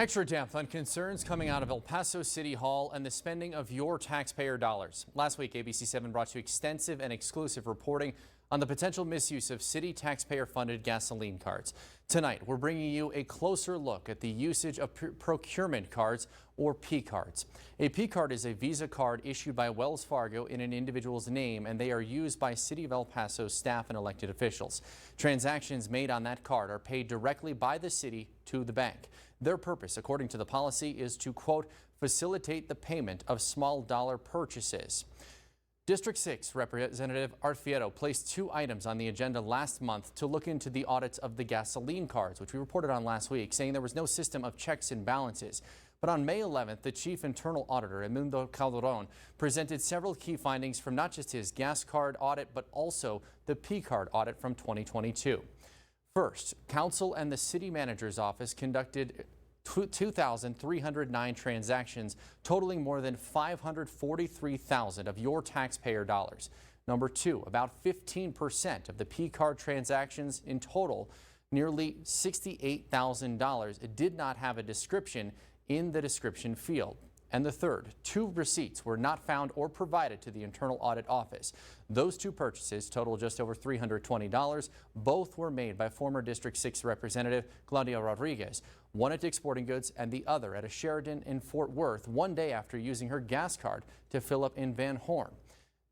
Extra depth on concerns coming out of El Paso City Hall and the spending of your taxpayer dollars. Last week, ABC7 brought you extensive and exclusive reporting on the potential misuse of city taxpayer-funded gasoline cards. Tonight, we're bringing you a closer look at the usage of procurement cards, or P cards. A P card is a Visa card issued by Wells Fargo in an individual's name, and they are used by City of El Paso staff and elected officials. Transactions made on that card are paid directly by the city to the bank. Their purpose, according to the policy, is to, quote, facilitate the payment of small dollar purchases. District 6 Representative Art Fierro placed two items on the agenda last month to look into the audits of the gasoline cards, which we reported on last week, saying there was no system of checks and balances. But on May 11th, the chief internal auditor, Edmundo Calderon, presented several key findings from not just his gas card audit, but also the P card audit from 2022. First, council and the city manager's office conducted 2,309 transactions totaling more than $543,000 of your taxpayer dollars. Number two, about 15% of the P card transactions in total, nearly $68,000, did not have a description in the description field. And the third, two receipts were not found or provided to the Internal Audit Office. Those two purchases total just over $320. Both were made by former District 6 Representative Claudia Rodriguez, one at Dick's Sporting Goods and the other at a Sheraton in Fort Worth, one day after using her gas card to fill up in Van Horn.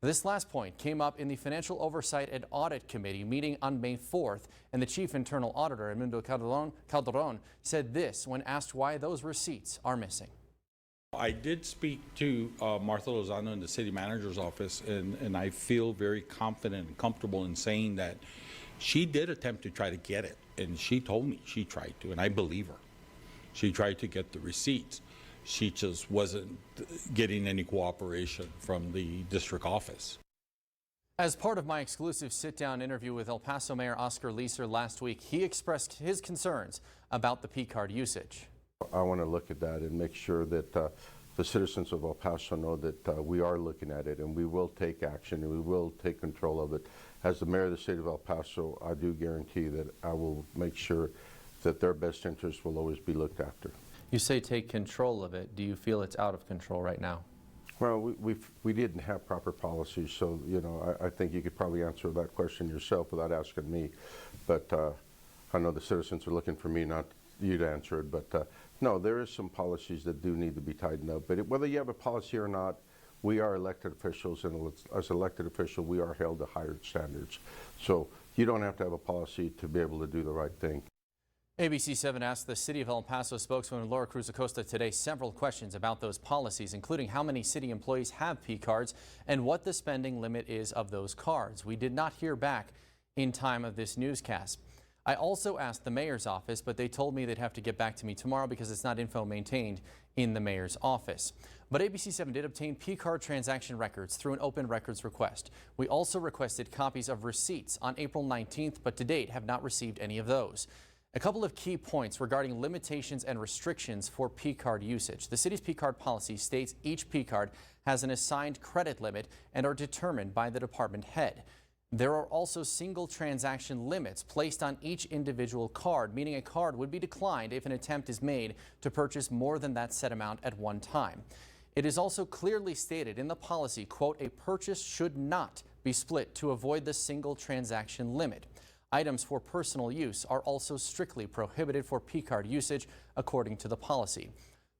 This last point came up in the Financial Oversight and Audit Committee meeting on May 4th, and the Chief Internal Auditor, Edmundo Calderon, said this when asked why those receipts are missing. I did speak to Martha Lozano in the city manager's office, and I feel very confident and comfortable in saying that she did attempt to try to get it, and she told me she tried to, and I believe her. She tried to get the receipts. She just wasn't getting any cooperation from the district office. As part of my exclusive sit-down interview with El Paso Mayor Oscar Leeser last week, he expressed his concerns about the P card usage. I want to look at that and make sure that the citizens of El Paso know that we are looking at it and we will take action and we will take control of it. As the mayor of the city of El Paso, I do guarantee that I will make sure that their best interests will always be looked after. You say take control of it. Do you feel it's out of control right now? Well, we didn't have proper policies, so you know I think you could probably answer that question yourself without asking me. But I know the citizens are looking for me, not you, to answer it. But no, there is some policies that do need to be tightened up. But whether you have a policy or not, we are elected officials, and as elected officials, we are held to higher standards. So you don't have to have a policy to be able to do the right thing. ABC7 asked the City of El Paso spokeswoman Laura Cruz Acosta today several questions about those policies, including how many city employees have P cards and what the spending limit is of those cards. We did not hear back in time of this newscast. I also asked the mayor's office, but they told me they'd have to get back to me tomorrow because it's not info maintained in the mayor's office. But ABC7 did obtain P card transaction records through an open records request. We also requested copies of receipts on April 19th, but to date have not received any of those. A couple of key points regarding limitations and restrictions for P card usage. The city's P card policy states each P card has an assigned credit limit and are determined by the department head. There are also single transaction limits placed on each individual card, meaning a card would be declined if an attempt is made to purchase more than that set amount at one time. It is also clearly stated in the policy, quote, a purchase should not be split to avoid the single transaction limit. Items for personal use are also strictly prohibited for P card usage, according to the policy.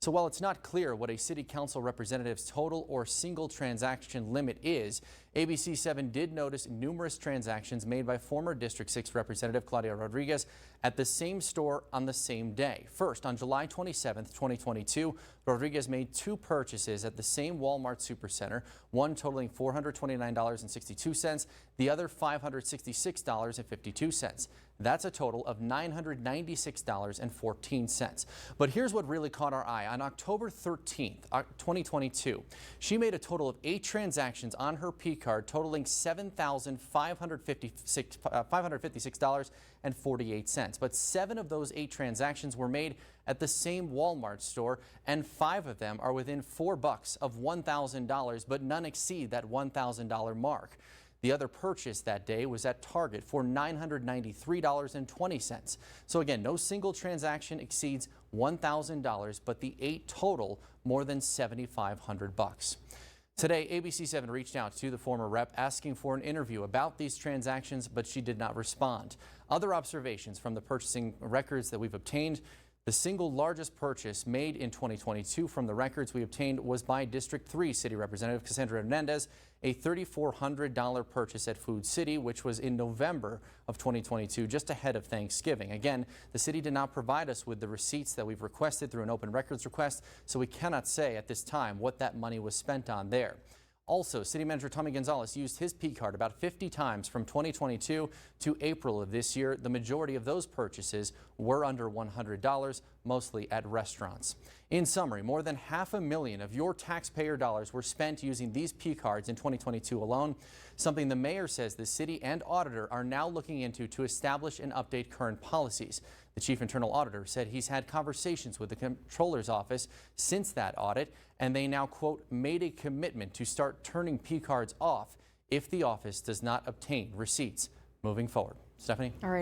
So while it's not clear what a city council representative's total or single transaction limit is, ABC7 did notice numerous transactions made by former District 6 Representative Claudia Rodriguez at the same store on the same day. First, on July 27, 2022, Rodriguez made two purchases at the same Walmart Supercenter, one totaling $429.62, the other $566.52. That's a total of $996.14. But here's what really caught our eye. On October 13th, 2022, she made a total of 8 transactions on her P card totaling $7,556.48. But 7 of those 8 transactions were made at the same Walmart store, and 5 of them are within $4 of $1,000, but none exceed that $1,000 mark. The other purchase that day was at Target for $993.20. So again, no single transaction exceeds $1,000, but the 8 total more than $7,500. Today, ABC7 reached out to the former rep asking for an interview about these transactions, but she did not respond. Other observations from the purchasing records that we've obtained: the single largest purchase made in 2022 from the records we obtained was by District 3 City Representative Cassandra Hernandez, a $3,400 purchase at Food City, which was in November of 2022, just ahead of Thanksgiving. Again, the city did not provide us with the receipts that we've requested through an open records request, so we cannot say at this time what that money was spent on there. Also, City Manager Tommy Gonzalez used his P card about 50 times from 2022 to April of this year. The majority of those purchases were under $100, mostly at restaurants. In summary, more than $500,000 of your taxpayer dollars were spent using these P cards in 2022 alone, something the mayor says the city and auditor are now looking into to establish and update current policies. The chief internal auditor said he's had conversations with the comptroller's office since that audit, and they now, quote, made a commitment to start turning P cards off if the office does not obtain receipts moving forward. Stephanie? All right.